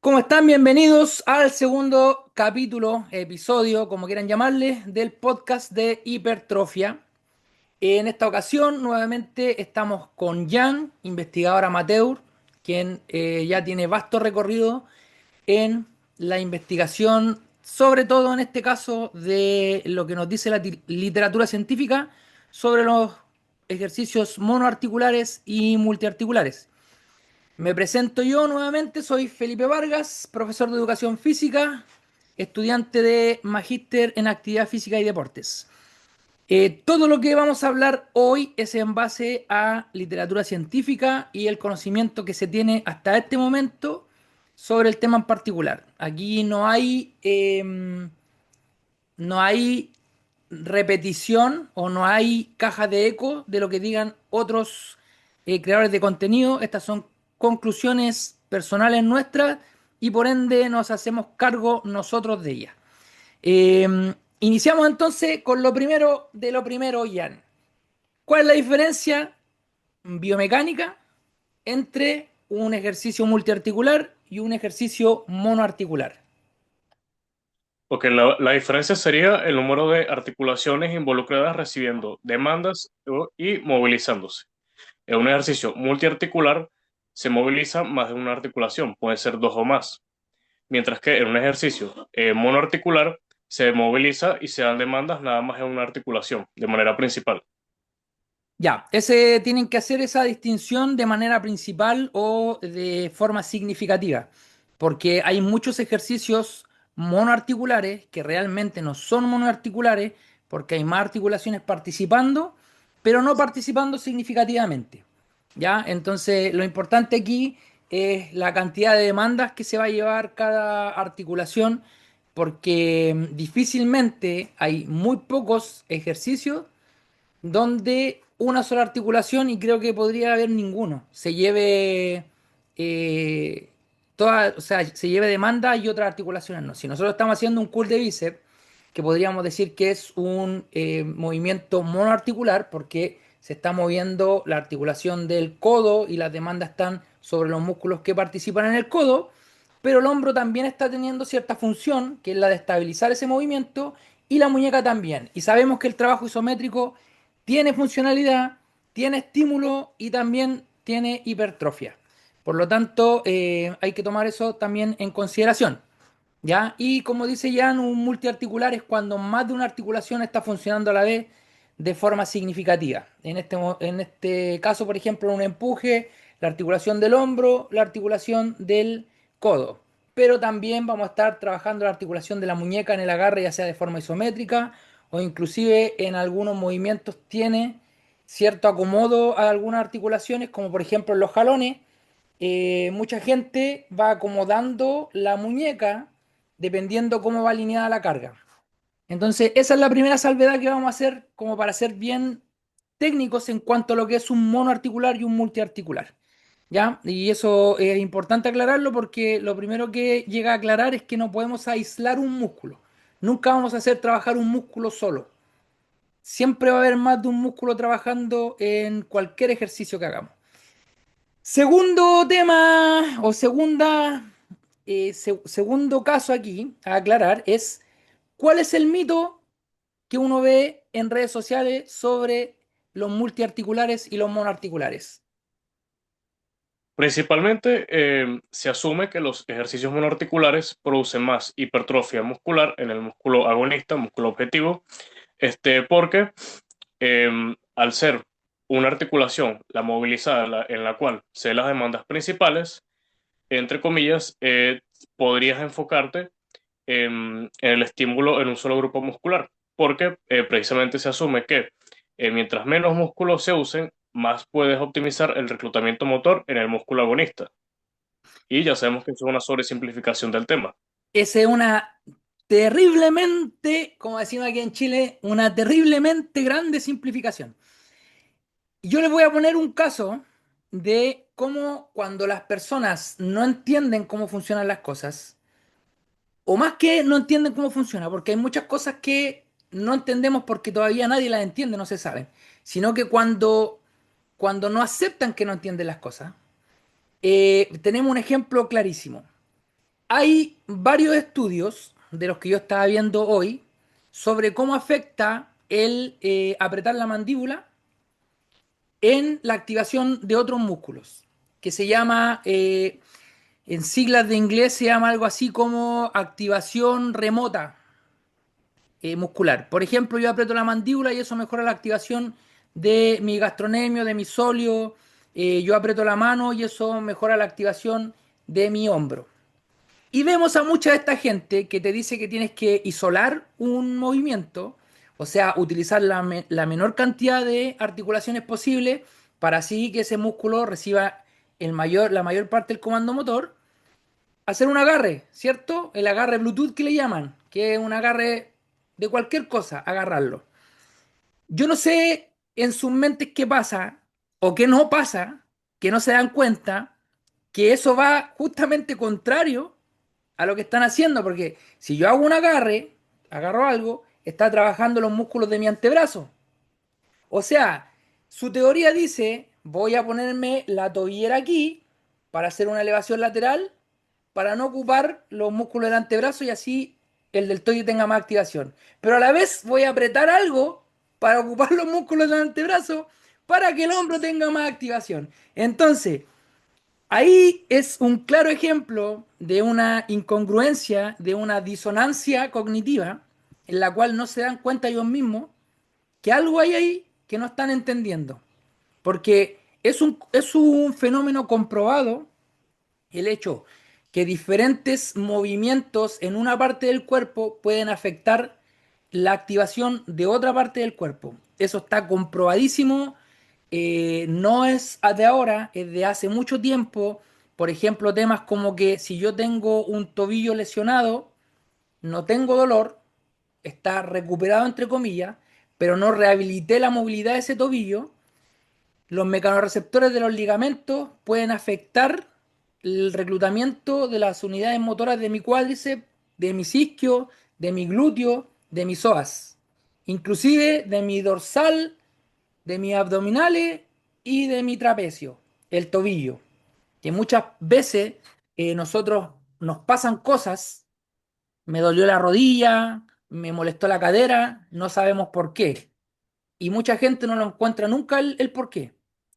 ¿Cómo están? Bienvenidos al segundo capítulo, episodio, como quieran llamarle, del podcast de hipertrofia. En esta ocasión, nuevamente, estamos con Jan, investigador amateur, quien ya tiene vasto recorrido en la investigación, sobre todo en este caso, de lo que nos dice la literatura científica sobre los ejercicios monoarticulares y multiarticulares. Me presento yo nuevamente, soy Felipe Vargas, profesor de educación física, estudiante de magíster en actividad física y deportes. Todo lo que vamos a hablar hoy es en base a literatura científica y el conocimiento que se tiene hasta este momento sobre el tema en particular. Aquí no hay repetición o no hay caja de eco de lo que digan otros creadores de contenido. Estas son conclusiones personales nuestras y por ende nos hacemos cargo nosotros de ellas. Iniciamos entonces con lo primero de lo primero, Jan. ¿Cuál es la diferencia biomecánica entre un ejercicio multiarticular y un ejercicio monoarticular? Porque la diferencia sería el número de articulaciones involucradas recibiendo demandas y movilizándose. En un ejercicio multiarticular se moviliza más de una articulación, puede ser dos o más, mientras que en un ejercicio monoarticular se moviliza y se dan demandas nada más en una articulación, de manera principal. Ya, ese tienen que hacer esa distinción de manera principal o de forma significativa, porque hay muchos ejercicios monoarticulares que realmente no son monoarticulares, porque hay más articulaciones participando, pero no participando significativamente. ¿Ya? Entonces, lo importante aquí es la cantidad de demandas que se va a llevar cada articulación, porque difícilmente hay muy pocos ejercicios donde una sola articulación, y creo que podría haber ninguno, se lleve o sea, se lleve demanda y otras articulaciones no. Si nosotros estamos haciendo un curl de bíceps, que podríamos decir que es un movimiento monoarticular, porque se está moviendo la articulación del codo y las demandas están sobre los músculos que participan en el codo, pero el hombro también está teniendo cierta función, que es la de estabilizar ese movimiento, y la muñeca también. Y sabemos que el trabajo isométrico tiene funcionalidad, tiene estímulo y también tiene hipertrofia. Por lo tanto, hay que tomar eso también en consideración. ¿Ya? Y como dice Jan, un multiarticular es cuando más de una articulación está funcionando a la vez de forma significativa. En este caso, por ejemplo, un empuje, la articulación del hombro, la articulación del codo. Pero también vamos a estar trabajando la articulación de la muñeca en el agarre, ya sea de forma isométrica o inclusive en algunos movimientos tiene cierto acomodo a algunas articulaciones, como por ejemplo en los jalones. Mucha gente va acomodando la muñeca dependiendo cómo va alineada la carga. Entonces, esa es la primera salvedad que vamos a hacer como para ser bien técnicos en cuanto a lo que es un monoarticular y un multiarticular. ¿Ya? Y eso es importante aclararlo porque lo primero que llega a aclarar es que no podemos aislar un músculo. Nunca vamos a hacer trabajar un músculo solo. Siempre va a haber más de un músculo trabajando en cualquier ejercicio que hagamos. Segundo tema o segundo caso aquí a aclarar es cuál es el mito que uno ve en redes sociales sobre los multiarticulares y los monoarticulares. Principalmente se asume que los ejercicios monoarticulares producen más hipertrofia muscular en el músculo agonista, músculo objetivo, porque al ser una articulación, la movilizada, en la cual se las demandas principales, entre comillas, podrías enfocarte en el estímulo en un solo grupo muscular, porque precisamente se asume que mientras menos músculos se usen, más puedes optimizar el reclutamiento motor en el músculo agonista. Y ya sabemos que eso es una sobresimplificación del tema. Esa es una terriblemente, como decimos aquí en Chile, una terriblemente grande simplificación. Yo les voy a poner un caso de cómo cuando las personas no entienden cómo funcionan las cosas, o más que no entienden cómo funciona, porque hay muchas cosas que no entendemos porque todavía nadie las entiende, no se saben, sino que cuando no aceptan que no entienden las cosas, tenemos un ejemplo clarísimo. Hay varios estudios de los que yo estaba viendo hoy sobre cómo afecta el apretar la mandíbula en la activación de otros músculos, que se llama, en siglas de inglés, se llama algo así como activación remota muscular. Por ejemplo, yo aprieto la mandíbula y eso mejora la activación de mi gastrocnemio, de mi sóleo. Yo aprieto la mano y eso mejora la activación de mi hombro. Y vemos a mucha de esta gente que te dice que tienes que isolar un movimiento, o sea, utilizar la menor cantidad de articulaciones posible para así que ese músculo reciba la mayor parte del comando motor. Hacer un agarre, ¿cierto? El agarre Bluetooth que le llaman, que es un agarre de cualquier cosa, agarrarlo. Yo no sé en sus mentes qué pasa o qué no pasa, que no se dan cuenta que eso va justamente contrario a lo que están haciendo, porque si yo hago un agarre, agarro algo, está trabajando los músculos de mi antebrazo. O sea, su teoría dice, voy a ponerme la tobillera aquí para hacer una elevación lateral, para no ocupar los músculos del antebrazo y así el deltoide tenga más activación. Pero a la vez voy a apretar algo para ocupar los músculos del antebrazo para que el hombro tenga más activación. Entonces, ahí es un claro ejemplo de una incongruencia, de una disonancia cognitiva, en la cual no se dan cuenta ellos mismos que algo hay ahí que no están entendiendo. Porque es un fenómeno comprobado el hecho que diferentes movimientos en una parte del cuerpo pueden afectar la activación de otra parte del cuerpo. Eso está comprobadísimo, no es de ahora, es de hace mucho tiempo. Por ejemplo, temas como que si yo tengo un tobillo lesionado, no tengo dolor, está recuperado entre comillas, pero no rehabilité la movilidad de ese tobillo, los mecanorreceptores de los ligamentos pueden afectar el reclutamiento de las unidades motoras de mi cuádriceps, de mi isquio, de mi glúteo, de mis psoas, inclusive de mi dorsal, de mis abdominales y de mi trapecio, el tobillo. Que muchas veces nosotros nos pasan cosas, me dolió la rodilla, me molestó la cadera, no sabemos por qué. Y mucha gente no lo encuentra nunca el por qué.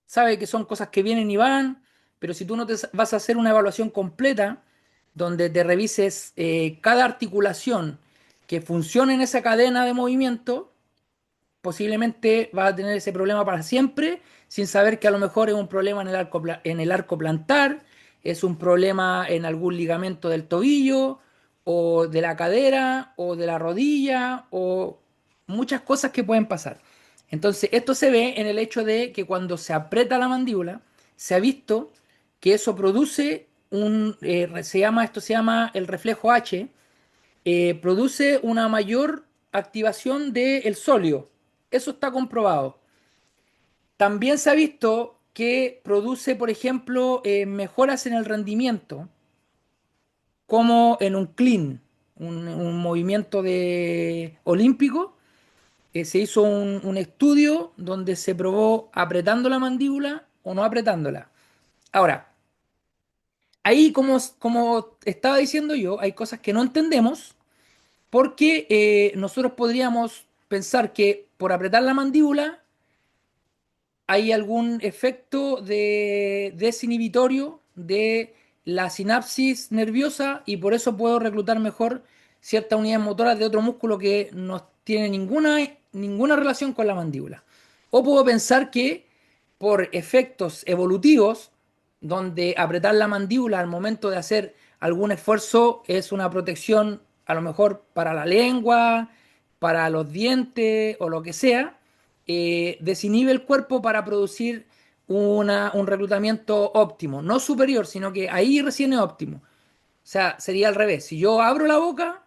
Sabe que son cosas que vienen y van, pero si tú no te vas a hacer una evaluación completa, donde te revises cada articulación que funcione en esa cadena de movimiento, posiblemente vas a tener ese problema para siempre, sin saber que a lo mejor es un problema en el arco plantar, es un problema en algún ligamento del tobillo, o de la cadera, o de la rodilla, o muchas cosas que pueden pasar. Entonces, esto se ve en el hecho de que cuando se aprieta la mandíbula, se ha visto que eso produce esto se llama el reflejo H, produce una mayor activación del sóleo. Eso está comprobado. También se ha visto que produce, por ejemplo, mejoras en el rendimiento, como en un clean, un movimiento olímpico. Se hizo un estudio donde se probó apretando la mandíbula o no apretándola. Ahora, ahí como estaba diciendo yo, hay cosas que no entendemos porque nosotros podríamos pensar que por apretar la mandíbula hay algún efecto de desinhibitorio de la sinapsis nerviosa y por eso puedo reclutar mejor ciertas unidades motoras de otro músculo que no tiene ninguna relación con la mandíbula. O puedo pensar que por efectos evolutivos, donde apretar la mandíbula al momento de hacer algún esfuerzo es una protección a lo mejor para la lengua, para los dientes o lo que sea, desinhibe el cuerpo para producir un reclutamiento óptimo, no superior, sino que ahí recién es óptimo. O sea, sería al revés. Si yo abro la boca,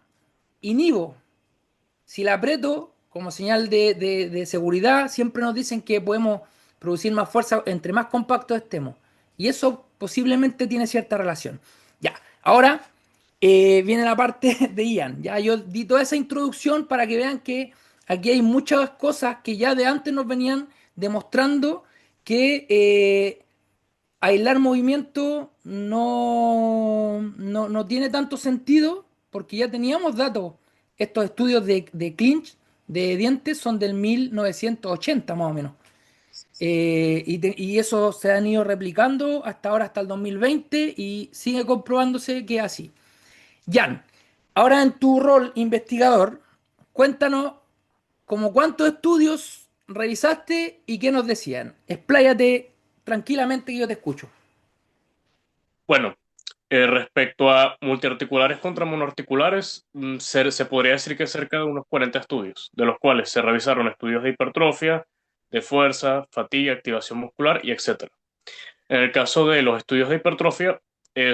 inhibo. Si la aprieto, como señal de seguridad, siempre nos dicen que podemos producir más fuerza entre más compactos estemos. Y eso posiblemente tiene cierta relación. Ya, ahora viene la parte de Ian. Ya yo di toda esa introducción para que vean que aquí hay muchas cosas que ya de antes nos venían demostrando que aislar movimiento no tiene tanto sentido porque ya teníamos datos. Estos estudios de clinch de dientes son del 1980 más o menos. Y eso se han ido replicando hasta ahora, hasta el 2020, y sigue comprobándose que es así. Jan, ahora en tu rol investigador, cuéntanos como cuántos estudios revisaste y qué nos decían. Expláyate tranquilamente que yo te escucho. Bueno, respecto a multiarticulares contra monoarticulares, se podría decir que cerca de unos 40 estudios, de los cuales se revisaron estudios de hipertrofia, de fuerza, fatiga, activación muscular y etcétera. En el caso de los estudios de hipertrofia,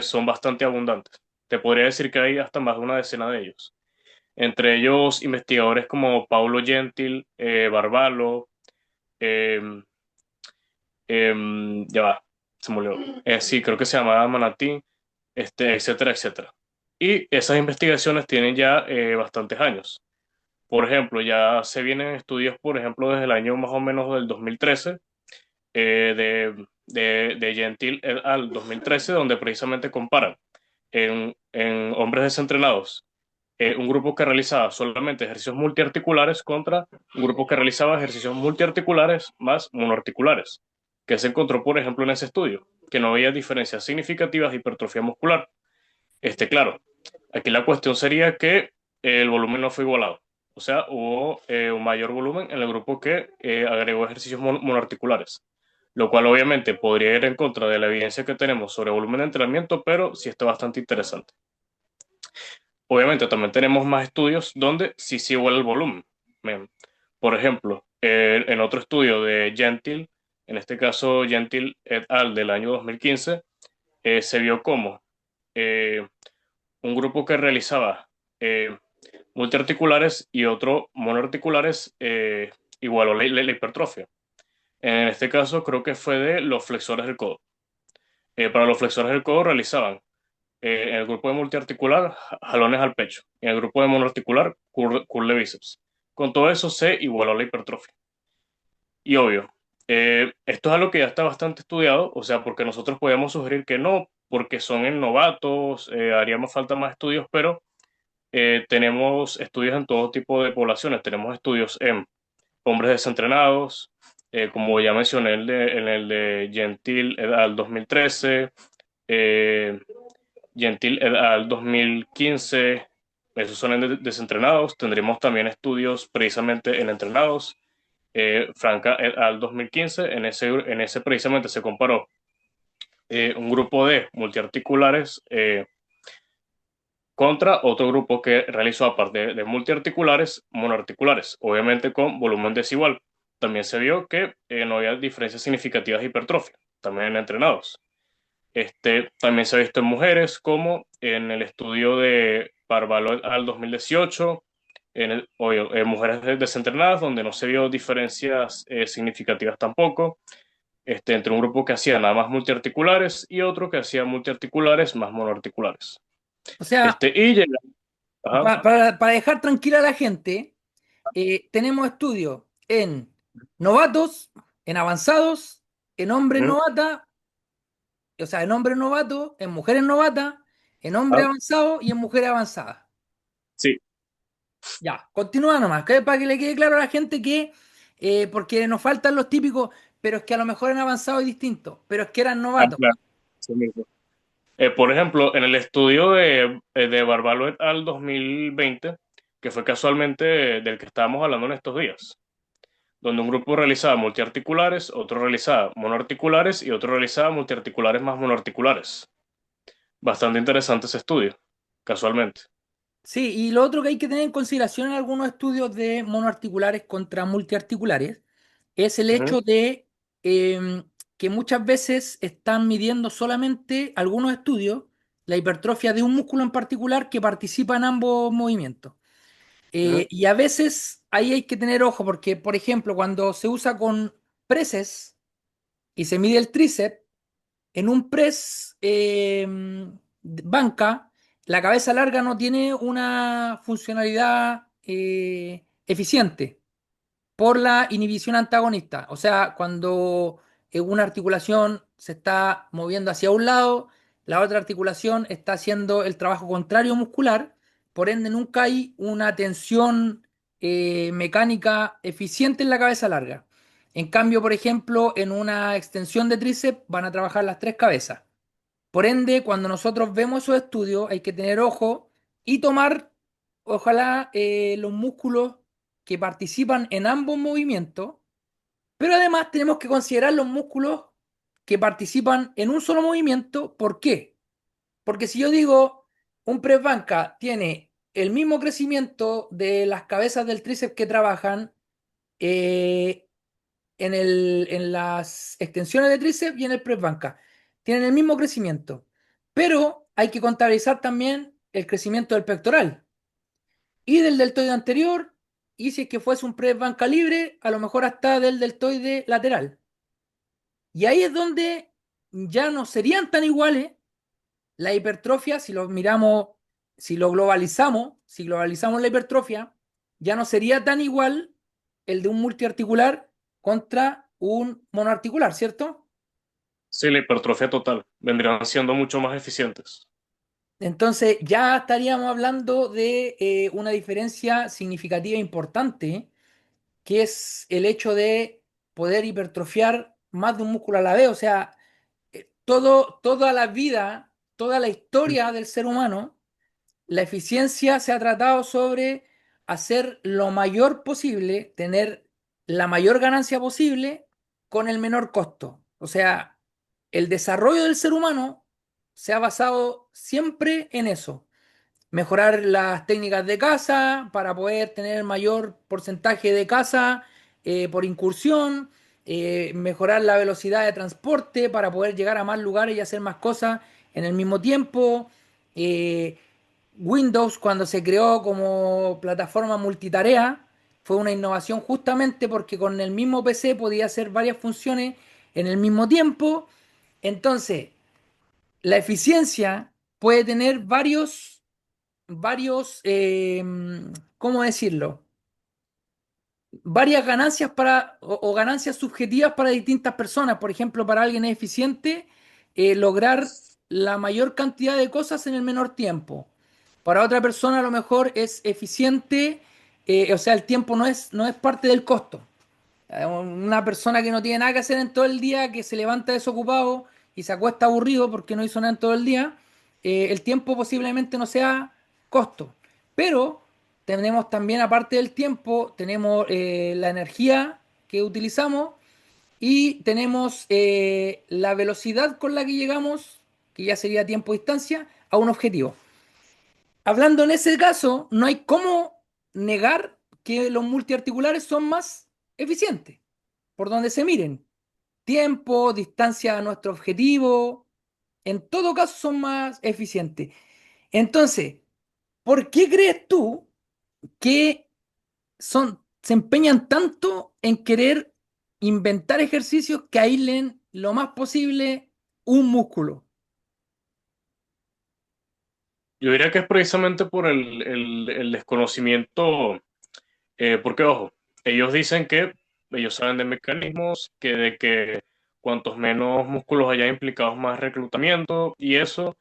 son bastante abundantes. Te podría decir que hay hasta más de una decena de ellos. Entre ellos, investigadores como Paulo Gentil, Barbalo, em, ya va, se me olvidó. Sí, creo que se llamaba Manatí, etcétera, etcétera. Y esas investigaciones tienen ya bastantes años. Por ejemplo, ya se vienen estudios, por ejemplo, desde el año más o menos del 2013, de Gentil et al. 2013, donde precisamente comparan en hombres desentrenados un grupo que realizaba solamente ejercicios multiarticulares contra un grupo que realizaba ejercicios multiarticulares más monoarticulares, que se encontró, por ejemplo, en ese estudio, que no había diferencias significativas de hipertrofia muscular. Claro, aquí la cuestión sería que el volumen no fue igualado. O sea, hubo un mayor volumen en el grupo que agregó ejercicios monoarticulares, lo cual obviamente podría ir en contra de la evidencia que tenemos sobre volumen de entrenamiento, pero sí está bastante interesante. Obviamente también tenemos más estudios donde sí iguala el volumen. Bien. Por ejemplo, en otro estudio de Gentil, en este caso Gentil et al. Del año 2015, se vio como eh, un grupo que realizaba multiarticulares y otro monoarticulares igualó la hipertrofia. En este caso creo que fue de los flexores del codo. Para los flexores del codo realizaban en el grupo de multiarticular, jalones al pecho. En el grupo de monoarticular, curl de bíceps. Con todo eso se igualó la hipertrofia. Y obvio, esto es algo que ya está bastante estudiado, o sea, porque nosotros podemos sugerir que no, porque son en novatos, haría más falta más estudios, pero tenemos estudios en todo tipo de poblaciones. Tenemos estudios en hombres desentrenados, como ya mencioné en el de Gentil et al. 2013, eh, Gentil et al. 2015, esos son en desentrenados. Tendremos también estudios precisamente en entrenados. Franca et al. 2015, en ese precisamente se comparó un grupo de multiarticulares contra otro grupo que realizó aparte de multiarticulares, monoarticulares, obviamente con volumen desigual. También se vio que no había diferencias significativas de hipertrofia, también en entrenados. También se ha visto en mujeres, como en el estudio de Barbalo al 2018, en mujeres desentrenadas, donde no se vio diferencias significativas tampoco, entre un grupo que hacía nada más multiarticulares y otro que hacía multiarticulares más monoarticulares. O sea, Y llega, ajá, para dejar tranquila a la gente, tenemos estudios en novatos, en avanzados, en hombres ujú, novata, o sea, en hombres novatos, en mujeres novatas, en hombres ah, avanzados y en mujeres avanzadas. sí, Ya, continúa nomás, que para que le quede claro a la gente que, porque nos faltan los típicos, pero es que a lo mejor en avanzado es distinto, pero es que eran novatos. claro, sí mismo. Por ejemplo, en el estudio de Barbalo et al. 2020, que fue casualmente del que estábamos hablando en estos días, donde un grupo realizaba multiarticulares, otro realizaba monoarticulares y otro realizaba multiarticulares más monoarticulares. Bastante interesante ese estudio, casualmente. Sí, y lo otro que hay que tener en consideración en algunos estudios de monoarticulares contra multiarticulares es el Ujú, hecho de que muchas veces están midiendo solamente algunos estudios la hipertrofia de un músculo en particular que participa en ambos movimientos. ujú, Y a veces ahí hay que tener ojo porque, por ejemplo, cuando se usa con preses y se mide el tríceps, en un press banca, la cabeza larga no tiene una funcionalidad eficiente por la inhibición antagonista. O sea, cuando una articulación se está moviendo hacia un lado, la otra articulación está haciendo el trabajo contrario muscular, por ende nunca hay una tensión mecánica eficiente en la cabeza larga. En cambio, por ejemplo, en una extensión de tríceps van a trabajar las tres cabezas. Por ende, cuando nosotros vemos esos estudios, hay que tener ojo y tomar, ojalá, los músculos que participan en ambos movimientos, pero además tenemos que considerar los músculos que participan en un solo movimiento. ¿Por qué? Porque si yo digo, un press banca tiene el mismo crecimiento de las cabezas del tríceps que trabajan eh, en las extensiones de tríceps y en el press banca. Tienen el mismo crecimiento, pero hay que contabilizar también el crecimiento del pectoral y del deltoide anterior, y si es que fuese un press banca libre, a lo mejor hasta del deltoide lateral. Y ahí es donde ya no serían tan iguales la hipertrofia, si lo miramos, si globalizamos la hipertrofia, ya no sería tan igual el de un multiarticular contra un monoarticular, ¿cierto? Sí, la hipertrofia total. Vendrían siendo mucho más eficientes. Entonces ya estaríamos hablando de una diferencia significativa e importante, que es el hecho de poder hipertrofiar más de un músculo a la vez. O sea, toda la vida, toda la historia del ser humano, la eficiencia se ha tratado sobre hacer lo mayor posible, tener la mayor ganancia posible con el menor costo. O sea, el desarrollo del ser humano se ha basado siempre en eso. Mejorar las técnicas de caza para poder tener el mayor porcentaje de caza por incursión, mejorar la velocidad de transporte para poder llegar a más lugares y hacer más cosas en el mismo tiempo. eh, Windows, cuando se creó como plataforma multitarea, fue una innovación justamente porque con el mismo PC podía hacer varias funciones en el mismo tiempo. Entonces, la eficiencia puede tener varios, ¿cómo decirlo? Varias ganancias o ganancias subjetivas para distintas personas. Por ejemplo, para alguien es eficiente lograr la mayor cantidad de cosas en el menor tiempo. Para otra persona a lo mejor es eficiente, o sea, el tiempo no es parte del costo. Una persona que no tiene nada que hacer en todo el día, que se levanta desocupado y se acuesta aburrido porque no hizo nada en todo el día, el tiempo posiblemente no sea costo. Pero tenemos también, aparte del tiempo, tenemos la energía que utilizamos y tenemos la velocidad con la que llegamos, que ya sería tiempo-distancia, a un objetivo. Hablando en ese caso, no hay cómo negar que los multiarticulares son más eficientes, por donde se miren. Tiempo, distancia a nuestro objetivo, en todo caso son más eficientes. Entonces, ¿por qué crees tú que se empeñan tanto en querer inventar ejercicios que aíslen lo más posible un músculo? Yo diría que es precisamente por el desconocimiento, porque ojo, ellos dicen que ellos saben de mecanismos, que de que cuantos menos músculos haya implicados, más reclutamiento y eso,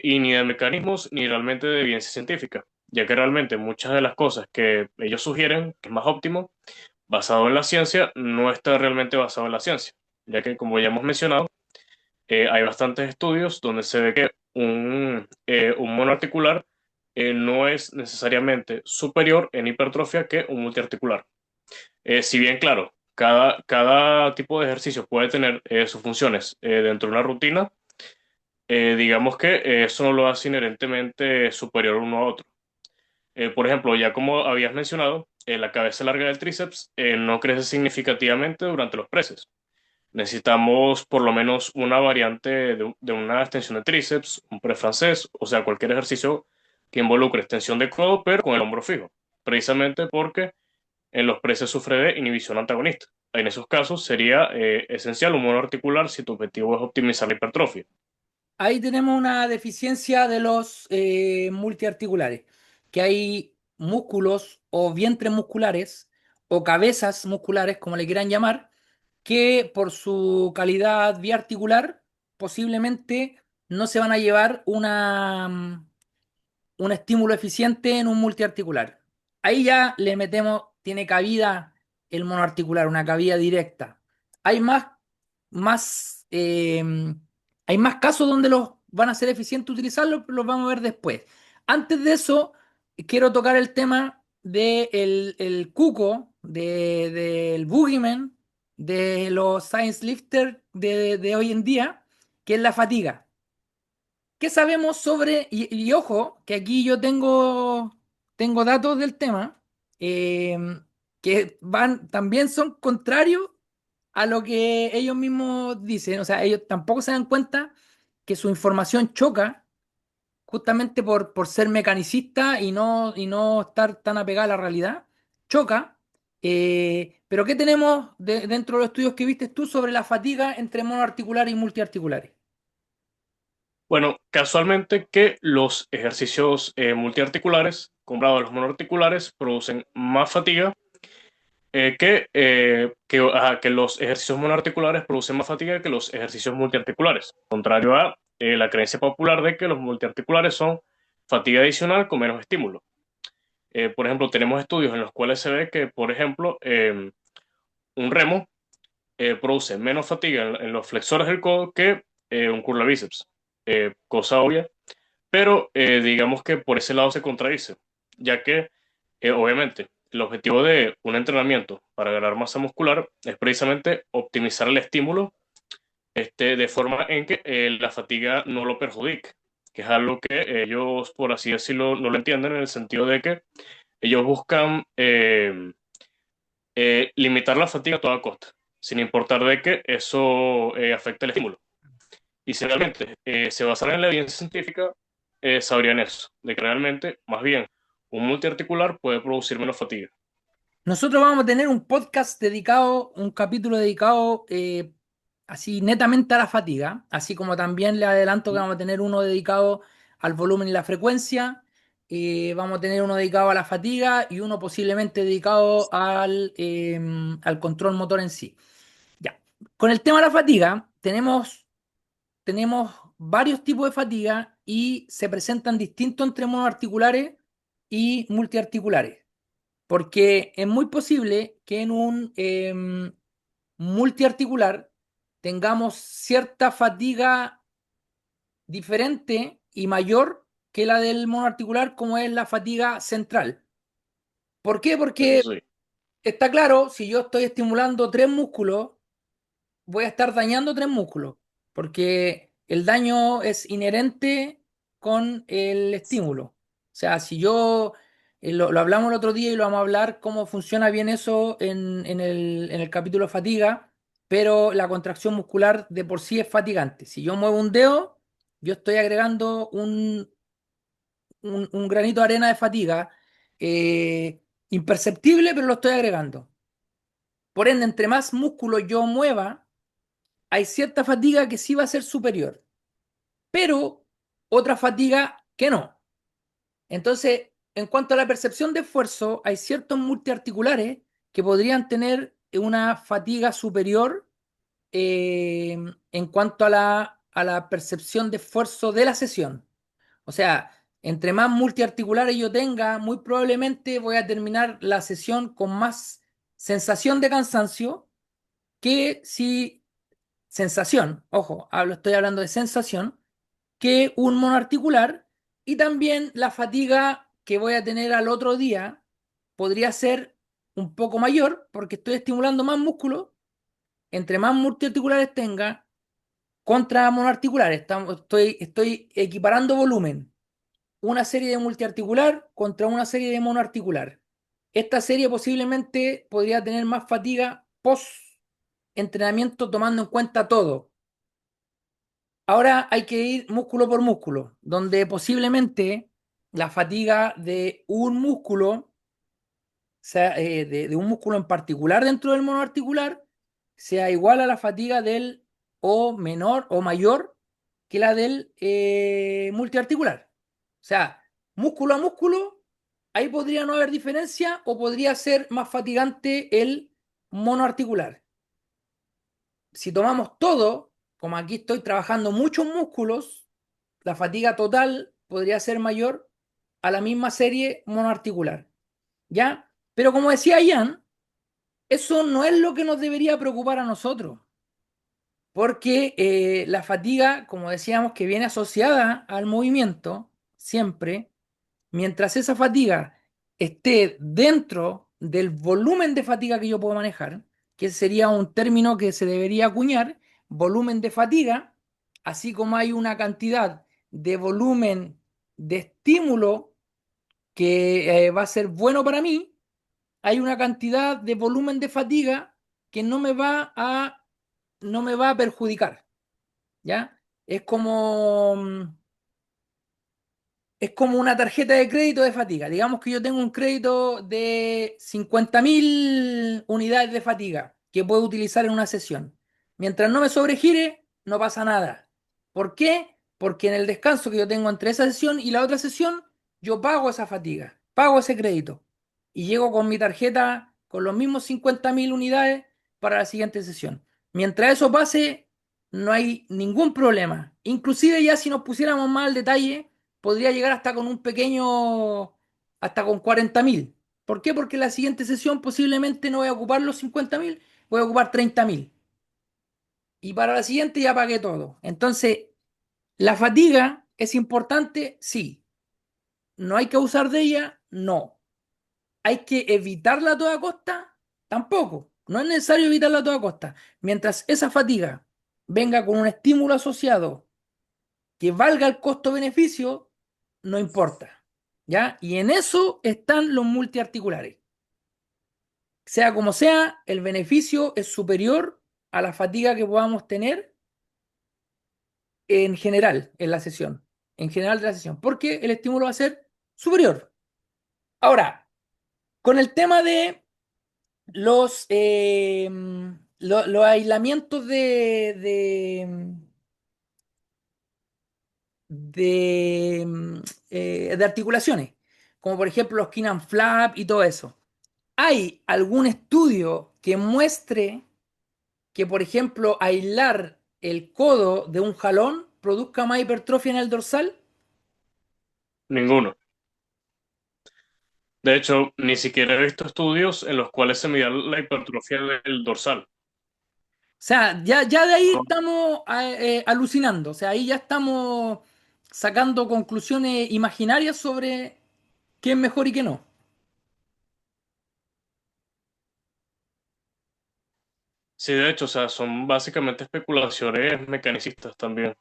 y ni de mecanismos ni realmente de evidencia científica, ya que realmente muchas de las cosas que ellos sugieren, que es más óptimo, basado en la ciencia, no está realmente basado en la ciencia, ya que como ya hemos mencionado, hay bastantes estudios donde se ve que un monoarticular no es necesariamente superior en hipertrofia que un multiarticular. Si bien, claro, cada tipo de ejercicio puede tener sus funciones dentro de una rutina, digamos que eso no lo hace inherentemente superior uno a otro. Por ejemplo, ya como habías mencionado, la cabeza larga del tríceps no crece significativamente durante los presses. Necesitamos por lo menos una variante de una extensión de tríceps, un press francés, o sea, cualquier ejercicio que involucre extensión de codo, pero con el hombro fijo, precisamente porque en los presses sufre de inhibición antagonista. En esos casos sería esencial un monoarticular si tu objetivo es optimizar la hipertrofia. Ahí tenemos una deficiencia de los multiarticulares, que hay músculos o vientres musculares o cabezas musculares, como le quieran llamar, que por su calidad biarticular posiblemente no se van a llevar un estímulo eficiente en un multiarticular. Ahí ya le metemos, tiene cabida el monoarticular, una cabida directa. Hay más, eh, hay más casos donde los van a ser eficientes utilizarlos, pero los vamos a ver después. Antes de eso, quiero tocar el tema del el cuco, del boogeyman, de los science lifters de hoy en día, que es la fatiga. ¿Qué sabemos sobre, y ojo, que aquí yo tengo datos del tema, eh, que también son contrarios a lo que ellos mismos dicen? O sea, ellos tampoco se dan cuenta que su información choca justamente por ser mecanicista y no estar tan apegada a la realidad. Choca. Pero ¿qué tenemos dentro de los estudios que viste tú sobre la fatiga entre monoarticulares y multiarticulares? Bueno, casualmente que los ejercicios multiarticulares comparados a los monoarticulares producen más fatiga que los ejercicios monoarticulares producen más fatiga que los ejercicios multiarticulares, contrario a la creencia popular de que los multiarticulares son fatiga adicional con menos estímulo. Por ejemplo, tenemos estudios en los cuales se ve que, por ejemplo, un remo produce menos fatiga en los flexores del codo que un curl de bíceps. Cosa obvia, pero digamos que por ese lado se contradice, ya que obviamente el objetivo de un entrenamiento para ganar masa muscular es precisamente optimizar el estímulo de forma en que la fatiga no lo perjudique, que es algo que ellos, por así decirlo, no lo entienden en el sentido de que ellos buscan limitar la fatiga a toda costa, sin importar de que eso afecte el estímulo. Y si realmente se basaran en la evidencia científica, sabrían eso, de que realmente, más bien, un multiarticular puede producir menos fatiga. Nosotros vamos a tener un podcast dedicado, un capítulo dedicado así netamente a la fatiga, así como también le adelanto que vamos a tener uno dedicado al volumen y la frecuencia, vamos a tener uno dedicado a la fatiga y uno posiblemente dedicado al control motor en sí. Ya. Con el tema de la fatiga, tenemos varios tipos de fatiga y se presentan distintos entre monoarticulares y multiarticulares. Porque es muy posible que en un multiarticular tengamos cierta fatiga diferente y mayor que la del monoarticular, como es la fatiga central. ¿Por qué? Eso Porque sí, está claro, si yo estoy estimulando tres músculos, voy a estar dañando tres músculos, porque el daño es inherente con el estímulo. O sea, si yo, lo hablamos el otro día y lo vamos a hablar cómo funciona bien eso en el capítulo de fatiga, pero la contracción muscular de por sí es fatigante. Si yo muevo un dedo, yo estoy agregando un granito de arena de fatiga, imperceptible, pero lo estoy agregando. Por ende, entre más músculo yo mueva, hay cierta fatiga que sí va a ser superior, pero otra fatiga que no. Entonces, en cuanto a la percepción de esfuerzo, hay ciertos multiarticulares que podrían tener una fatiga superior eh, en cuanto a la percepción de esfuerzo de la sesión. O sea, entre más multiarticulares yo tenga, muy probablemente voy a terminar la sesión con más sensación de cansancio que si sensación, ojo, estoy hablando de sensación, que un monoarticular, y también la fatiga que voy a tener al otro día podría ser un poco mayor porque estoy estimulando más músculo, entre más multiarticulares tenga contra monoarticulares, estoy equiparando volumen, una serie de multiarticular contra una serie de monoarticular. Esta serie posiblemente podría tener más fatiga post entrenamiento tomando en cuenta todo. Ahora hay que ir músculo por músculo, donde posiblemente la fatiga de un músculo, sea, de un músculo en particular dentro del monoarticular, sea igual a la fatiga del o menor o mayor que la del multiarticular. O sea, músculo a músculo, ahí podría no haber diferencia o podría ser más fatigante el monoarticular. si tomamos todo, como aquí estoy trabajando muchos músculos, la fatiga total podría ser mayor a la misma serie monoarticular, ¿ya? Pero como decía Ian, eso no es lo que nos debería preocupar a nosotros, porque la fatiga, como decíamos, que viene asociada al movimiento, siempre, mientras esa fatiga esté dentro del volumen de fatiga que yo puedo manejar, que sería un término que se debería acuñar, volumen de fatiga, así como hay una cantidad de volumen de estímulo que va a ser bueno para mí, hay una cantidad de volumen de fatiga que no me va a perjudicar, ¿ya? Es como una tarjeta de crédito de fatiga. Digamos que yo tengo un crédito de 50.000 unidades de fatiga que puedo utilizar en una sesión. Mientras no me sobregire, no pasa nada. ¿Por qué? Porque en el descanso que yo tengo entre esa sesión y la otra sesión, yo pago esa fatiga, pago ese crédito y llego con mi tarjeta con los mismos 50.000 unidades para la siguiente sesión. Mientras eso pase, no hay ningún problema. Inclusive ya si nos pusiéramos más al detalle, podría llegar hasta con un pequeño, hasta con 40.000. ¿Por qué? Porque en la siguiente sesión posiblemente no voy a ocupar los 50.000, voy a ocupar 30.000. Y para la siguiente ya pagué todo. Entonces, la fatiga es importante, sí. No hay que abusar de ella, no. Hay que evitarla a toda costa, tampoco. No es necesario evitarla a toda costa. Mientras esa fatiga venga con un estímulo asociado que valga el costo-beneficio, no importa. ¿Ya? Y en eso están los multiarticulares. Sea como sea, el beneficio es superior a la fatiga que podamos tener en general en la sesión. En general de la sesión. Porque el estímulo va a ser superior. Ahora, con el tema de los aislamientos de articulaciones, como por ejemplo los Kinan Flap y todo eso. ¿Hay algún estudio que muestre que, por ejemplo, aislar el codo de un jalón produzca más hipertrofia en el dorsal? Ninguno. De hecho, ni siquiera he visto estudios en los cuales se mida la hipertrofia del dorsal. O sea, ya de ahí estamos alucinando, o sea, ahí ya estamos sacando conclusiones imaginarias sobre qué es mejor y qué no. Sí, de hecho, o sea, son básicamente especulaciones mecanicistas también.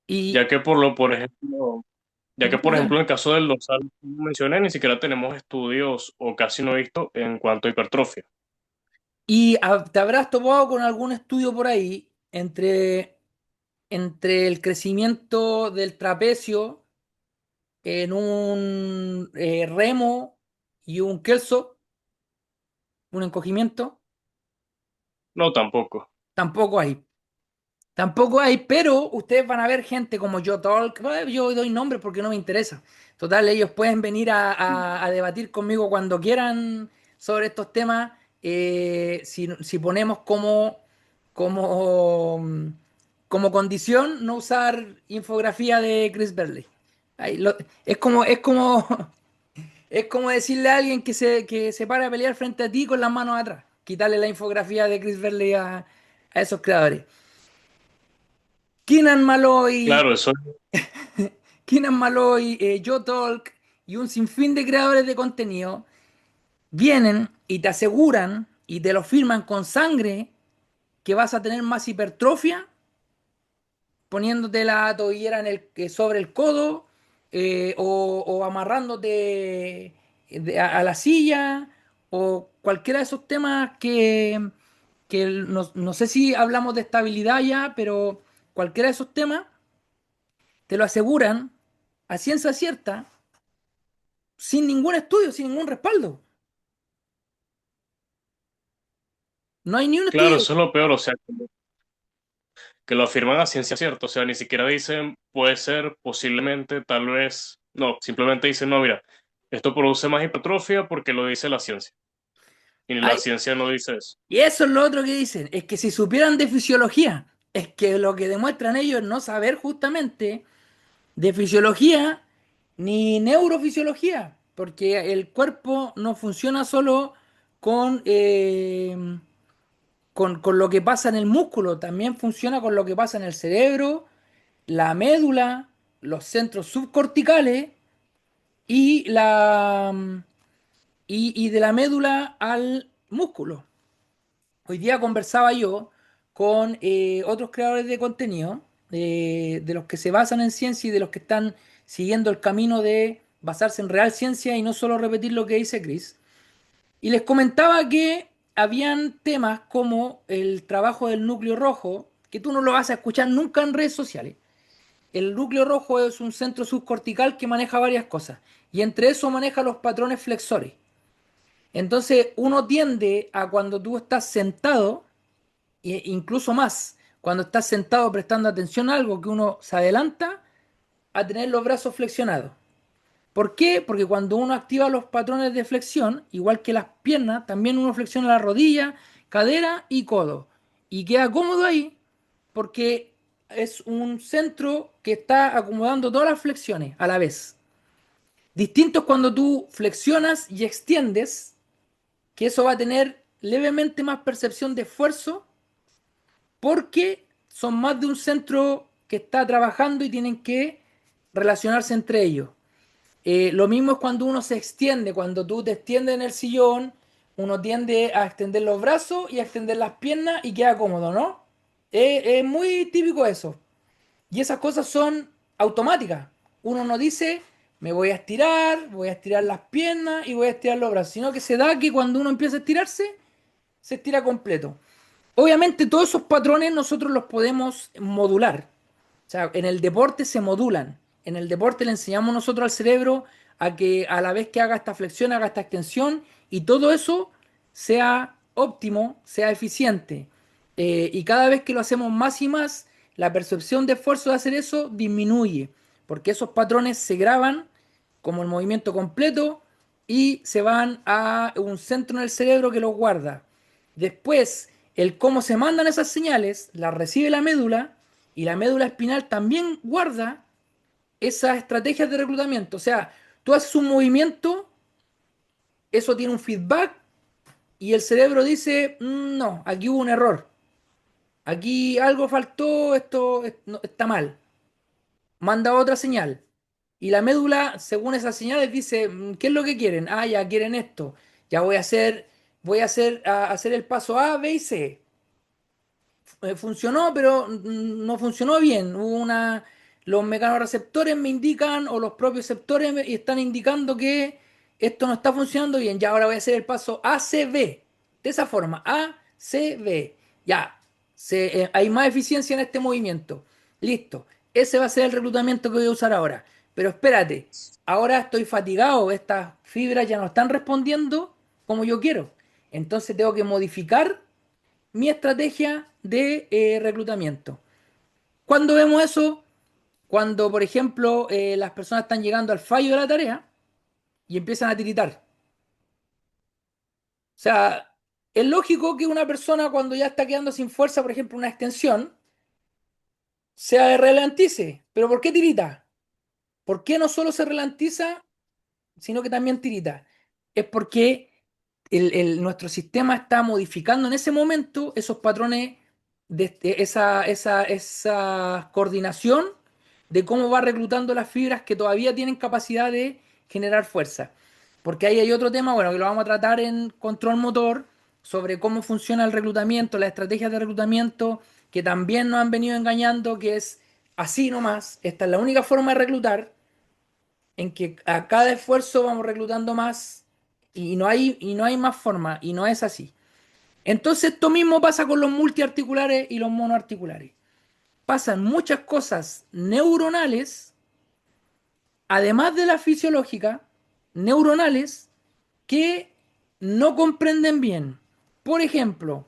Y, Ya que por ejemplo, en el caso del dorsal, como mencioné, ni siquiera tenemos estudios o casi no he visto en cuanto a hipertrofia. te habrás topado con algún estudio por ahí entre el crecimiento del trapecio en un remo y un kelso, un encogimiento. No, tampoco. Tampoco hay. Tampoco hay, pero ustedes van a ver gente como yo Talk. Yo doy nombres porque no me interesa. Total, ellos pueden venir a debatir conmigo cuando quieran sobre estos temas. Si ponemos como, como condición no usar infografía de Chris Berley. Ahí es como es como decirle a alguien que se para a pelear frente a ti con las manos atrás. Quitarle la infografía de Chris Berley a esos creadores. Keenan Maloy, Claro, eso Keenan Maloy, Joe Talk y un sinfín de creadores de contenido vienen y te aseguran y te lo firman con sangre que vas a tener más hipertrofia poniéndote la tobillera sobre el codo o amarrándote a la silla o cualquiera de esos temas que no sé si hablamos de estabilidad ya, pero cualquiera de esos temas te lo aseguran a ciencia cierta, sin ningún estudio, sin ningún respaldo. No hay ni un Claro, estudio. eso es lo peor, o sea, que lo afirman a ciencia cierta, o sea, ni siquiera dicen puede ser, posiblemente, tal vez, no, simplemente dicen, no, mira, esto produce más hipertrofia porque lo dice la ciencia. Y la Ay, ciencia no dice eso. y eso es lo otro que dicen, es que si supieran de fisiología, es que lo que demuestran ellos es no saber justamente de fisiología ni neurofisiología, porque el cuerpo no funciona solo con, con lo que pasa en el músculo, también funciona con lo que pasa en el cerebro, la médula, los centros subcorticales y, y de la médula al músculo. Hoy día conversaba yo con otros creadores de contenido, de los que se basan en ciencia y de los que están siguiendo el camino de basarse en real ciencia y no solo repetir lo que dice Chris. Y les comentaba que habían temas como el trabajo del núcleo rojo, que tú no lo vas a escuchar nunca en redes sociales. El núcleo rojo es un centro subcortical que maneja varias cosas y entre eso maneja los patrones flexores. Entonces uno tiende a cuando tú estás sentado, e incluso más, cuando estás sentado prestando atención a algo que uno se adelanta, a tener los brazos flexionados. ¿Por qué? Porque cuando uno activa los patrones de flexión, igual que las piernas, también uno flexiona la rodilla, cadera y codo. Y queda cómodo ahí porque es un centro que está acomodando todas las flexiones a la vez. Distinto es cuando tú flexionas y extiendes, que eso va a tener levemente más percepción de esfuerzo porque son más de un centro que está trabajando y tienen que relacionarse entre ellos. Lo mismo es cuando uno se extiende, cuando tú te extiendes en el sillón, uno tiende a extender los brazos y a extender las piernas y queda cómodo, ¿no? Es muy típico eso. Y esas cosas son automáticas. Uno no dice, me voy a estirar las piernas y voy a estirar los brazos, sino que se da que cuando uno empieza a estirarse, se estira completo. Obviamente todos esos patrones nosotros los podemos modular. O sea, en el deporte se modulan. En el deporte le enseñamos nosotros al cerebro a que a la vez que haga esta flexión, haga esta extensión y todo eso sea óptimo, sea eficiente. Y cada vez que lo hacemos más y más, la percepción de esfuerzo de hacer eso disminuye, porque esos patrones se graban como el movimiento completo y se van a un centro en el cerebro que los guarda. Después, el cómo se mandan esas señales, las recibe la médula y la médula espinal también guarda esas estrategias de reclutamiento. O sea, tú haces un movimiento, eso tiene un feedback y el cerebro dice, no, aquí hubo un error, aquí algo faltó, esto no, está mal. Manda otra señal. Y la médula, según esas señales, dice, ¿qué es lo que quieren? Ah, ya quieren esto. Ya voy a hacer el paso A, B y C. Funcionó, pero no funcionó bien. Los mecanorreceptores me indican, o los propios receptores y están indicando que esto no está funcionando bien. Ya ahora voy a hacer el paso ACB. De esa forma, ACB. Ya, hay más eficiencia en este movimiento. Listo. Ese va a ser el reclutamiento que voy a usar ahora. Pero espérate, ahora estoy fatigado, estas fibras ya no están respondiendo como yo quiero. Entonces tengo que modificar mi estrategia de reclutamiento. ¿Cuándo vemos eso? Cuando, por ejemplo, las personas están llegando al fallo de la tarea y empiezan a tiritar. O sea, es lógico que una persona cuando ya está quedando sin fuerza, por ejemplo, una extensión, se ralentice. ¿Pero por qué tirita? ¿Por qué no solo se ralentiza, sino que también tirita? Es porque nuestro sistema está modificando en ese momento esos patrones esa coordinación de cómo va reclutando las fibras que todavía tienen capacidad de generar fuerza. Porque ahí hay otro tema, bueno, que lo vamos a tratar en control motor, sobre cómo funciona el reclutamiento, las estrategias de reclutamiento, que también nos han venido engañando, que es así nomás, esta es la única forma de reclutar, en que a cada esfuerzo vamos reclutando más y no hay más forma, y no es así. Entonces esto mismo pasa con los multiarticulares y los monoarticulares. Pasan muchas cosas neuronales, además de la fisiológica, neuronales, que no comprenden bien. Por ejemplo,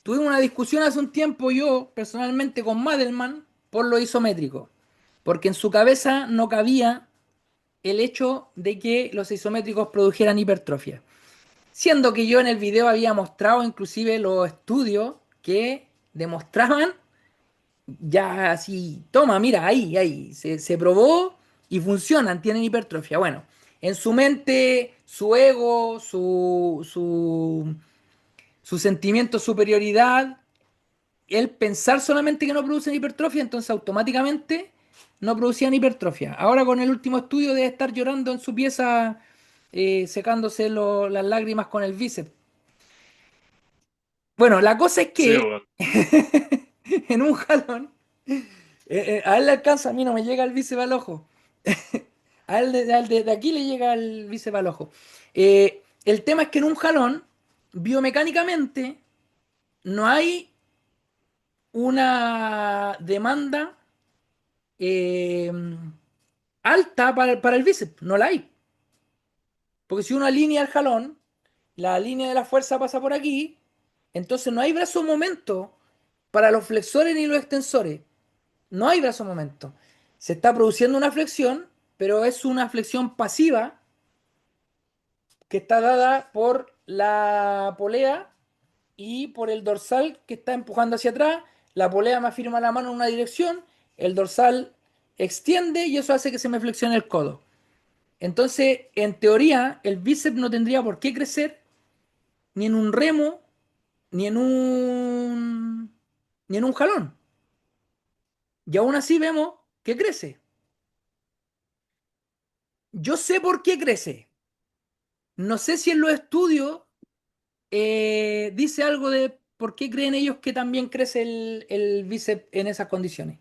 tuve una discusión hace un tiempo yo, personalmente, con Madelman por lo isométrico, porque en su cabeza no cabía el hecho de que los isométricos produjeran hipertrofia. Siendo que yo en el video había mostrado inclusive los estudios que demostraban ya así, toma, mira, ahí, se probó y funcionan, tienen hipertrofia. Bueno, en su mente, su ego, su sentimiento de superioridad, el pensar solamente que no producen hipertrofia, entonces automáticamente no producían hipertrofia. Ahora con el último estudio debe estar llorando en su pieza, secándose las lágrimas con el bíceps. Bueno, la cosa es Sí, que bueno. en un jalón, a él le alcanza, a mí no me llega el bíceps al ojo. A él de aquí le llega el bíceps al ojo. El tema es que en un jalón, biomecánicamente, no hay una demanda eh, alta para el bíceps, no la hay. Porque si uno alinea el jalón, la línea de la fuerza pasa por aquí, entonces no hay brazo momento para los flexores ni los extensores. No hay brazo momento. Se está produciendo una flexión, pero es una flexión pasiva que está dada por la polea y por el dorsal que está empujando hacia atrás. La polea me afirma la mano en una dirección, el dorsal extiende y eso hace que se me flexione el codo. Entonces, en teoría, el bíceps no tendría por qué crecer ni en un remo, ni en ni en un jalón. Y aún así vemos que crece. Yo sé por qué crece. No sé si en los estudios dice algo de por qué creen ellos que también crece el bíceps en esas condiciones.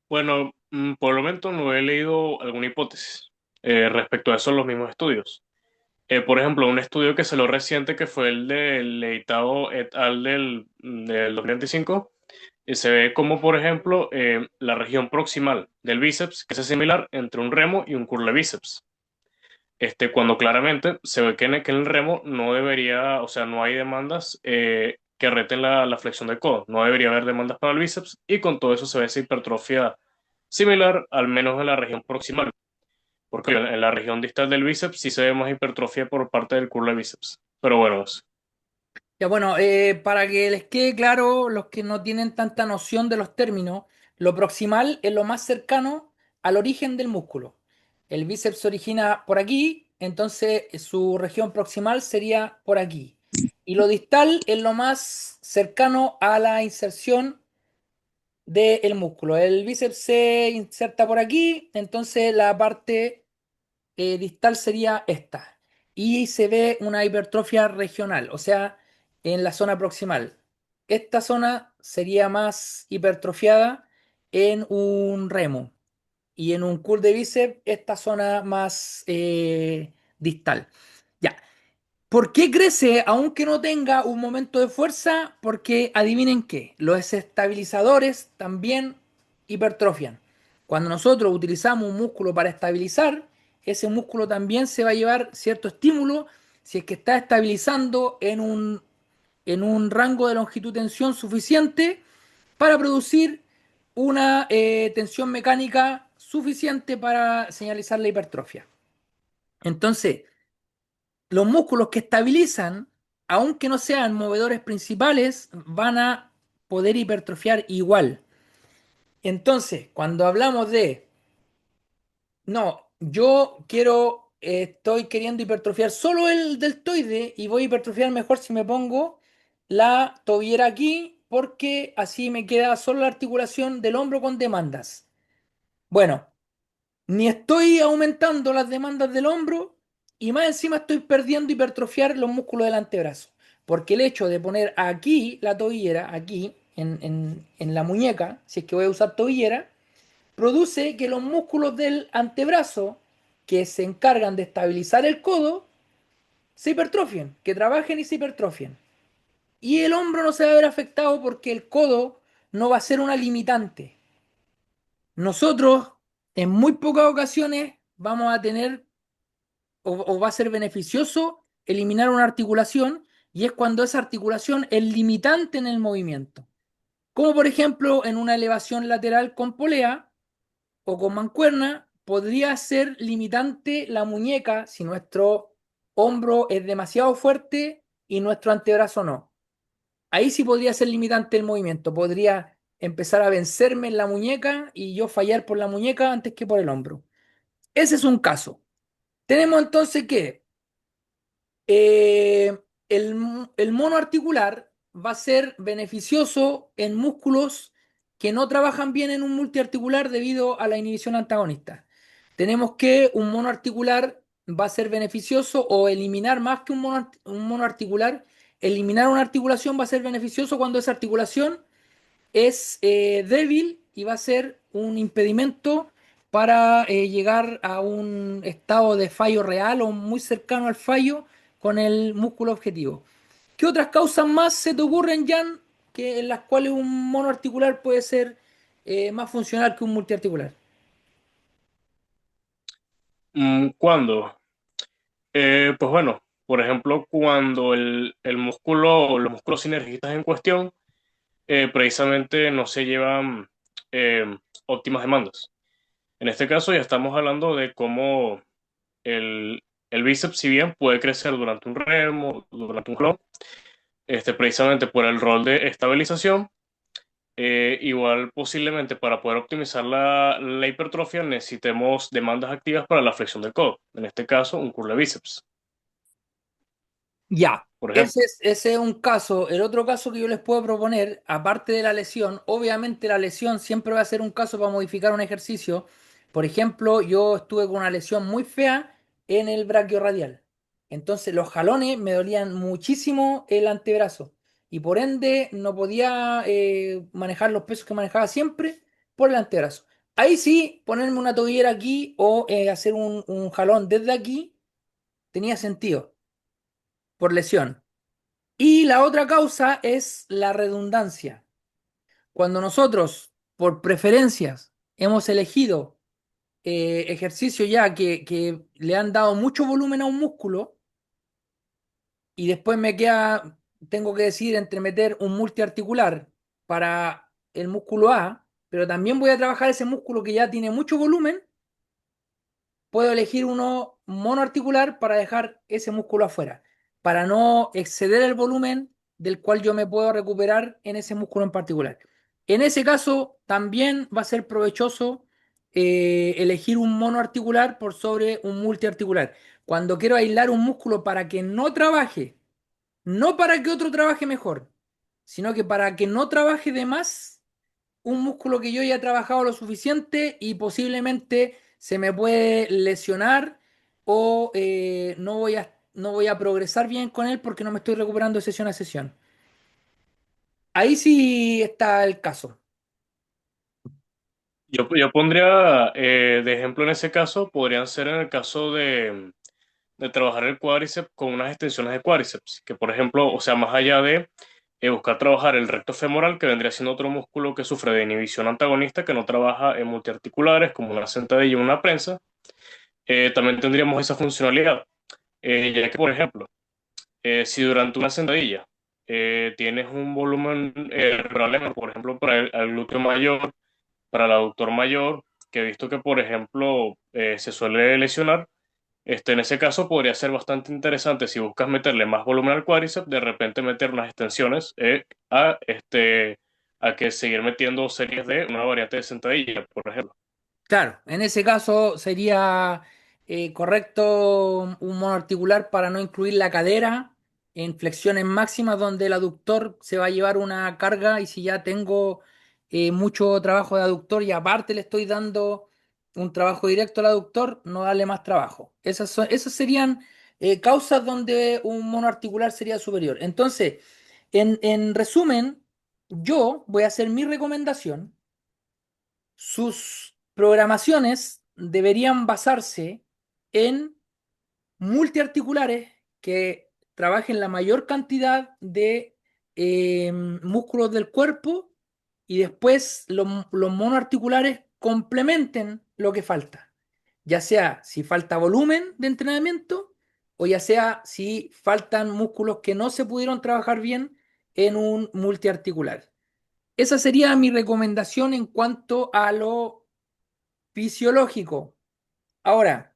Bueno, por el momento no he leído alguna hipótesis respecto a eso en los mismos estudios. Por ejemplo, un estudio que se lo reciente, que fue el de Leitao et al del 2025, se ve como, por ejemplo, la región proximal del bíceps, que es similar entre un remo y un curl de bíceps. Cuando claramente se ve que en el remo no debería, o sea, no hay demandas que reten la flexión del codo, no debería haber demandas para el bíceps, y con todo eso se ve esa hipertrofia similar, al menos en la región proximal, porque en la región distal del bíceps sí se ve más hipertrofia por parte del curl de bíceps. Pero bueno, Ya bueno, para que les quede claro, los que no tienen tanta noción de los términos, lo proximal es lo más cercano al origen del músculo. El bíceps se origina por aquí, entonces su región proximal sería por aquí. Y lo distal es lo más cercano a la inserción del músculo. El bíceps se inserta por aquí, entonces la parte distal sería esta. Y se ve una hipertrofia regional, o sea, en la zona proximal. Esta zona sería más hipertrofiada en un remo y en un curl de bíceps esta zona más distal. Ya, ¿por qué crece aunque no tenga un momento de fuerza? Porque adivinen qué, los estabilizadores también hipertrofian. Cuando nosotros utilizamos un músculo para estabilizar, ese músculo también se va a llevar cierto estímulo si es que está estabilizando en un rango de longitud-tensión suficiente para producir una tensión mecánica suficiente para señalizar la hipertrofia. Entonces, los músculos que estabilizan, aunque no sean movedores principales, van a poder hipertrofiar igual. Entonces, cuando hablamos de, no, yo quiero, estoy queriendo hipertrofiar solo el deltoide y voy a hipertrofiar mejor si me pongo la tobillera aquí, porque así me queda solo la articulación del hombro con demandas. Bueno, ni estoy aumentando las demandas del hombro y más encima estoy perdiendo hipertrofiar los músculos del antebrazo. Porque el hecho de poner aquí la tobillera, aquí en la muñeca, si es que voy a usar tobillera, produce que los músculos del antebrazo que se encargan de estabilizar el codo se hipertrofien, que trabajen y se hipertrofien. Y el hombro no se va a ver afectado porque el codo no va a ser una limitante. Nosotros en muy pocas ocasiones vamos a tener o va a ser beneficioso eliminar una articulación y es cuando esa articulación es limitante en el movimiento. Como por ejemplo en una elevación lateral con polea o con mancuerna, podría ser limitante la muñeca si nuestro hombro es demasiado fuerte y nuestro antebrazo no. Ahí sí podría ser limitante el movimiento. Podría empezar a vencerme en la muñeca y yo fallar por la muñeca antes que por el hombro. Ese es un caso. Tenemos entonces que eh, el mono articular va a ser beneficioso en músculos que no trabajan bien en un multiarticular debido a la inhibición antagonista. Tenemos que un mono articular va a ser beneficioso o eliminar más que un mono articular. Eliminar una articulación va a ser beneficioso cuando esa articulación es débil y va a ser un impedimento para llegar a un estado de fallo real o muy cercano al fallo con el músculo objetivo. ¿Qué otras causas más se te ocurren, Jan, que en las cuales un monoarticular puede ser más funcional que un multiarticular? ¿Cuándo? Pues bueno, por ejemplo, cuando el músculo, los músculos sinergistas en cuestión, precisamente no se llevan eh, óptimas demandas. En este caso ya estamos hablando de cómo el bíceps, si bien puede crecer durante un remo, durante un clon, precisamente por el rol de estabilización, igual posiblemente para poder optimizar la hipertrofia necesitemos demandas activas para la flexión del codo. En este caso, un curl de bíceps, Ya, por ejemplo. ese es un caso. El otro caso que yo les puedo proponer, aparte de la lesión, obviamente la lesión siempre va a ser un caso para modificar un ejercicio. Por ejemplo, yo estuve con una lesión muy fea en el brachiorradial. Entonces los jalones me dolían muchísimo el antebrazo y por ende no podía manejar los pesos que manejaba siempre por el antebrazo. Ahí sí, ponerme una tobillera aquí o hacer un jalón desde aquí tenía sentido por lesión. Y la otra causa es la redundancia. Cuando nosotros, por preferencias, hemos elegido ejercicios ya que le han dado mucho volumen a un músculo y después tengo que decidir entre meter un multiarticular para el músculo A, pero también voy a trabajar ese músculo que ya tiene mucho volumen, puedo elegir uno monoarticular para dejar ese músculo afuera, para no exceder el volumen del cual yo me puedo recuperar en ese músculo en particular. En ese caso, también va a ser provechoso elegir un monoarticular por sobre un multiarticular. Cuando quiero aislar un músculo para que no trabaje, no para que otro trabaje mejor, sino que para que no trabaje de más un músculo que yo ya he trabajado lo suficiente y posiblemente se me puede lesionar o no voy a progresar bien con él porque no me estoy recuperando de sesión a sesión. Ahí sí está el caso. Yo pondría de ejemplo en ese caso, podrían ser en el caso de trabajar el cuádriceps con unas extensiones de cuádriceps, que por ejemplo, o sea, más allá de buscar trabajar el recto femoral, que vendría siendo otro músculo que sufre de inhibición antagonista, que no trabaja en multiarticulares, como una sentadilla o una prensa, también tendríamos esa funcionalidad, ya que por ejemplo, si durante una sentadilla tienes un volumen problema, por ejemplo, para el glúteo mayor, para el aductor mayor, que he visto que, por ejemplo, se suele lesionar, en ese caso podría ser bastante interesante si buscas meterle más volumen al cuádriceps, de repente meter unas extensiones a que seguir metiendo series de una variante de sentadilla, por ejemplo. Claro, en ese caso sería correcto un monoarticular para no incluir la cadera en flexiones máximas donde el aductor se va a llevar una carga y si ya tengo mucho trabajo de aductor y aparte le estoy dando un trabajo directo al aductor, no darle más trabajo. Esas serían causas donde un monoarticular sería superior. Entonces, en resumen, yo voy a hacer mi recomendación. Sus programaciones deberían basarse en multiarticulares que trabajen la mayor cantidad de músculos del cuerpo y después los monoarticulares complementen lo que falta, ya sea si falta volumen de entrenamiento o ya sea si faltan músculos que no se pudieron trabajar bien en un multiarticular. Esa sería mi recomendación en cuanto a lo fisiológico. Ahora,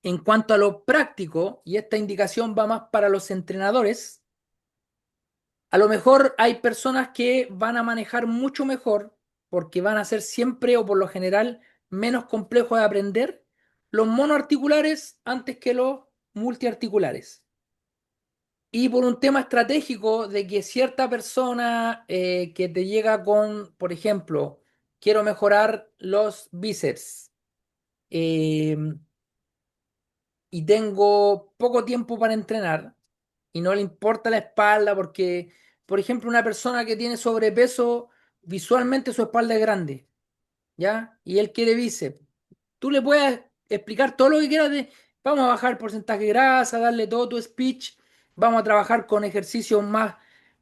En cuanto a lo práctico, y esta indicación va más para los entrenadores, a lo mejor hay personas que van a manejar mucho mejor porque van a ser siempre o por lo general menos complejos de aprender los monoarticulares antes que los multiarticulares. Y por un tema estratégico de que cierta persona que te llega con, por ejemplo, quiero mejorar los bíceps eh, y tengo poco tiempo para entrenar y no le importa la espalda porque, por ejemplo, una persona que tiene sobrepeso, visualmente su espalda es grande, ¿ya? Y él quiere bíceps. Tú le puedes explicar todo lo que quieras de, vamos a bajar el porcentaje de grasa, darle todo tu speech, vamos a trabajar con ejercicios más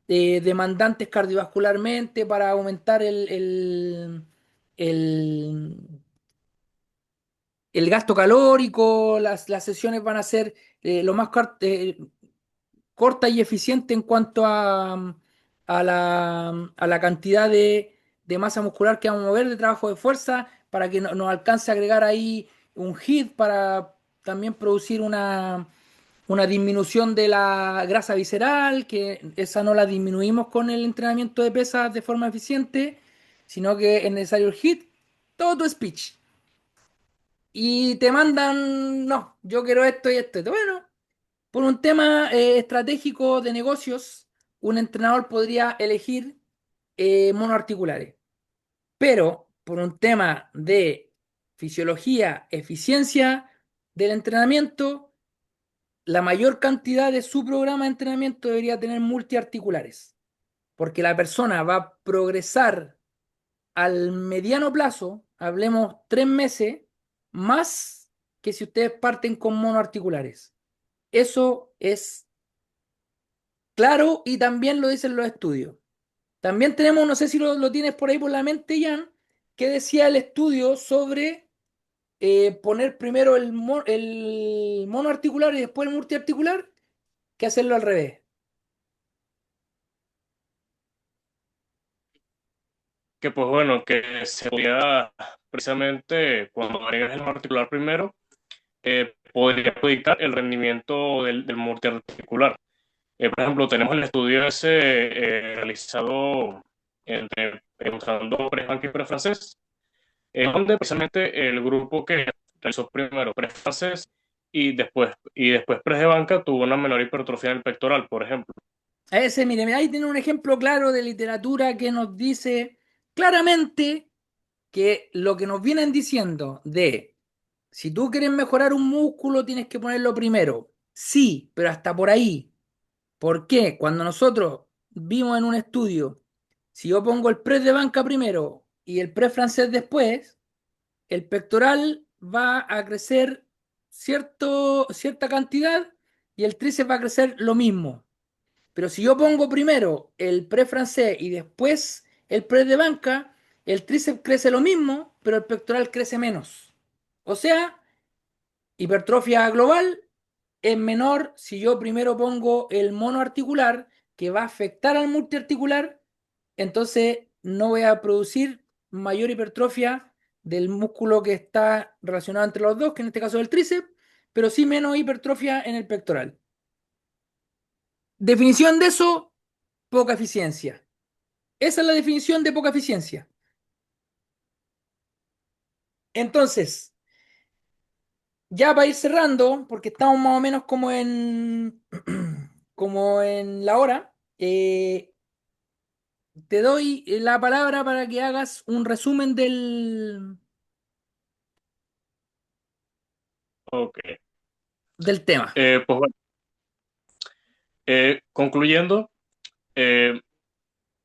demandantes cardiovascularmente para aumentar el, el gasto calórico, las sesiones van a ser lo más corta y eficiente en cuanto a la cantidad de masa muscular que vamos a mover de trabajo de fuerza para que nos alcance a agregar ahí un HIIT para también producir una disminución de la grasa visceral, que esa no la disminuimos con el entrenamiento de pesas de forma eficiente, sino que es necesario el HIIT, todo tu speech. Y te mandan, no, yo quiero esto y esto. Bueno, por un tema estratégico de negocios, un entrenador podría elegir monoarticulares, pero por un tema de fisiología, eficiencia del entrenamiento, la mayor cantidad de su programa de entrenamiento debería tener multiarticulares, porque la persona va a progresar al mediano plazo, hablemos 3 meses, más que si ustedes parten con monoarticulares. Eso es claro y también lo dicen los estudios. También tenemos, no sé si lo tienes por ahí por la mente, Jan, que decía el estudio sobre poner primero el monoarticular y después el multiarticular, que hacerlo al revés. Que pues bueno, que se podía precisamente cuando agregas el articular primero, podría perjudicar el rendimiento del multiarticular. Por ejemplo, tenemos el estudio ese realizado usando press-banca y press-francés, donde precisamente el grupo que realizó primero press-francés y después press de banca tuvo una menor hipertrofia en el pectoral, por ejemplo. A ese, mire, ahí tiene un ejemplo claro de literatura que nos dice claramente que lo que nos vienen diciendo de si tú quieres mejorar un músculo tienes que ponerlo primero. Sí, pero hasta por ahí. ¿Por qué? Cuando nosotros vimos en un estudio, si yo pongo el press de banca primero y el press francés después, el pectoral va a crecer cierta cantidad y el tríceps va a crecer lo mismo. Pero si yo pongo primero el press francés y después el press de banca, el tríceps crece lo mismo, pero el pectoral crece menos. O sea, hipertrofia global es menor si yo primero pongo el monoarticular que va a afectar al multiarticular, entonces no voy a producir mayor hipertrofia del músculo que está relacionado entre los dos, que en este caso es el tríceps, pero sí menos hipertrofia en el pectoral. Definición de eso, poca eficiencia. Esa es la definición de poca eficiencia. Entonces, ya para ir cerrando, porque estamos más o menos como en la hora, te doy la palabra para que hagas un resumen Ok. del tema. Pues bueno, concluyendo, eh,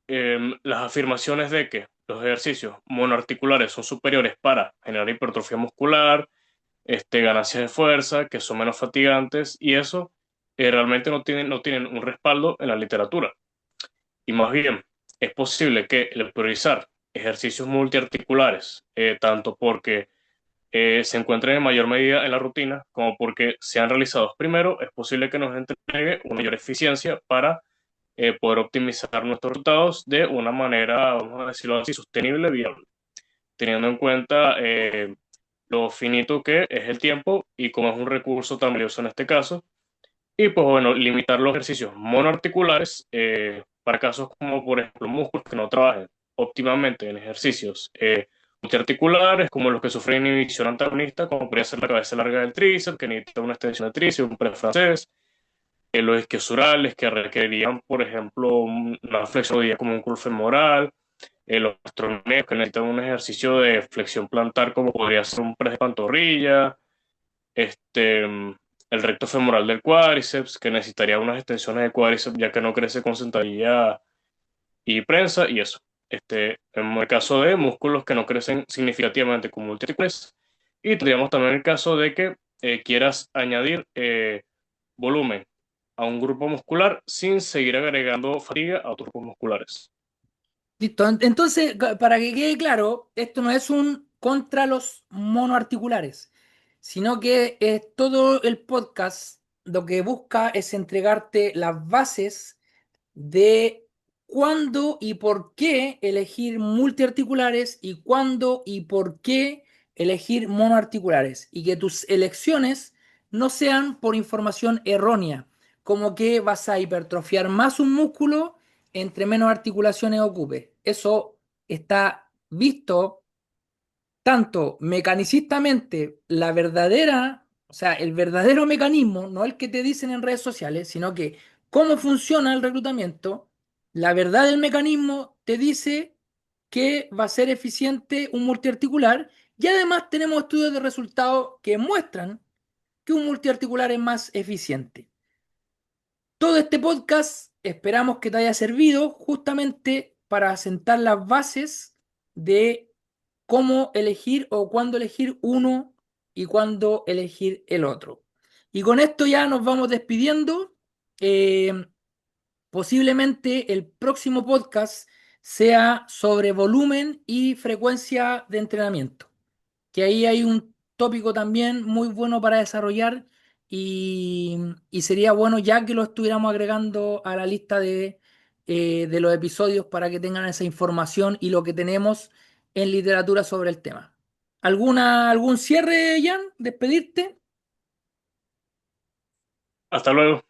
las afirmaciones de que los ejercicios monoarticulares son superiores para generar hipertrofia muscular, ganancias de fuerza, que son menos fatigantes, y eso realmente no tienen un respaldo en la literatura. Y más bien, es posible que el priorizar ejercicios multiarticulares, tanto porque se encuentren en mayor medida en la rutina, como porque sean realizados primero, es posible que nos entregue una mayor eficiencia para poder optimizar nuestros resultados de una manera, vamos a decirlo así, sostenible, viable, teniendo en cuenta lo finito que es el tiempo y como es un recurso tan valioso en este caso. Y pues bueno, limitar los ejercicios monoarticulares para casos como por ejemplo músculos que no trabajen óptimamente en ejercicios multiarticulares, como los que sufren inhibición antagonista, como podría ser la cabeza larga del tríceps, que necesita una extensión de tríceps, un press francés, los isquiosurales que requerirían, por ejemplo, una flexión de como un curl femoral, los troneos que necesitan un ejercicio de flexión plantar, como podría ser un press de pantorrilla, el recto femoral del cuádriceps, que necesitaría unas extensiones de cuádriceps ya que no crece con sentadilla y prensa, y eso. En el caso de músculos que no crecen significativamente como multiarticulares, y tendríamos también el caso de que quieras añadir volumen a un grupo muscular sin seguir agregando fatiga a otros grupos musculares. Listo. Entonces, para que quede claro, esto no es un contra los monoarticulares, sino que todo el podcast lo que busca es entregarte las bases de cuándo y por qué elegir multiarticulares y cuándo y por qué elegir monoarticulares, y que tus elecciones no sean por información errónea, como que vas a hipertrofiar más un músculo entre menos articulaciones ocupe. Eso está visto tanto mecanicistamente, la verdadera, o sea, el verdadero mecanismo, no el que te dicen en redes sociales, sino que cómo funciona el reclutamiento, la verdad del mecanismo te dice que va a ser eficiente un multiarticular, y además tenemos estudios de resultados que muestran que un multiarticular es más eficiente. Todo este podcast esperamos que te haya servido justamente para sentar las bases de cómo elegir o cuándo elegir uno y cuándo elegir el otro. Y con esto ya nos vamos despidiendo. Eh, Posiblemente el próximo podcast sea sobre volumen y frecuencia de entrenamiento, que ahí hay un tópico también muy bueno para desarrollar, y sería bueno ya que lo estuviéramos agregando a la lista de los episodios para que tengan esa información y lo que tenemos en literatura sobre el tema. ¿Algún cierre, Jan? ¿Despedirte? Hasta luego.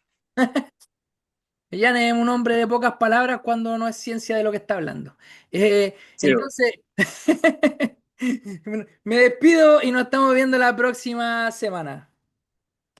Jan es un hombre de pocas palabras cuando no es ciencia de lo que está hablando. Sí, Entonces, me despido y nos estamos viendo la próxima semana.